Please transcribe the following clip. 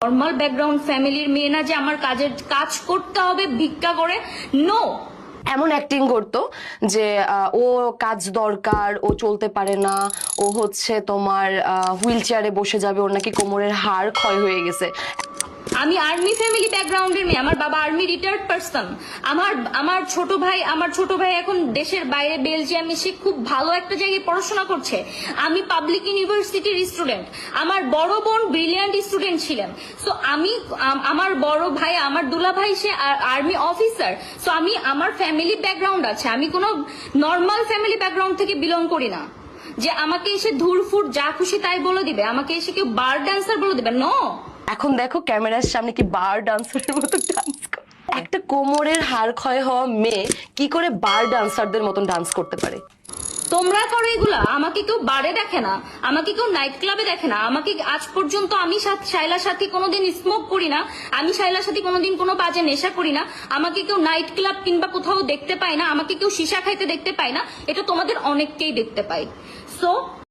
Normal background ফ্যামিলির মেয়ে না যে আমার কাজ করতে হবে ভিক্ষা করে, নো। এমন অ্যাক্টিং করতো যে ও কাজ দরকার, ও চলতে পারে না, ও হচ্ছে তোমার হুইল চেয়ারে বসে যাবে, ওর নাকি কোমরের হাড় ক্ষয় হয়ে গেছে। আমি আর্মি ফ্যামিলি ব্যাকগ্রাউন্ডের মেয়ে, আমার বাবা আর্মি রিটায়ার্ড পারসন। আমার ছোট ভাই এখন দেশের বাইরে বেলজিয়ামে, সে খুব ভালো একটা জায়গায় পড়াশোনা করছে। আমি পাবলিক ইউনিভার্সিটির স্টুডেন্ট। আমার বড় বোন ব্রিলিয়ান্ট স্টুডেন্ট ছিলেন। সো আমার বড় ভাই, আমার দুলা ভাই, সে আর্মি অফিসার। সো আমার ফ্যামিলি ব্যাকগ্রাউন্ড আছে, আমি কোনো নর্মাল ফ্যামিলি ব্যাকগ্রাউন্ড থেকে বিলং করি না যে আমাকে এসে ধুরফুট যা খুশি তাই বলে দিবে, আমাকে এসে কেউ বার ডান্সার বলে দিবে, নো। এখন দেখো ক্যামেরার সামনে কি বার ডান্সারের মতো ডান্স করে। একটা কোমরের হাড় ক্ষয় হওয়া মেয়ে কি করে বার ডান্সারদের মতন ডান্স করতে পারে? তোমরা করো এগুলা, আমাকে কেউ বারে দেখে না, আমাকে কেউ নাইট ক্লাবে দেখে না, আমাকে আজ পর্যন্ত আমি শাইলার সাথে কোনোদিন স্মোক করি না, আমি শাইলার সাথে কোনোদিন কোনো বাজে নেশা করি না, আমাকে কেউ নাইট ক্লাব কিংবা কোথাও দেখতে পায় না, আমাকে কেউ সীসা খাইতে দেখতে পায় না, এটা তোমাদের অনেককেই দেখতে পাই। সো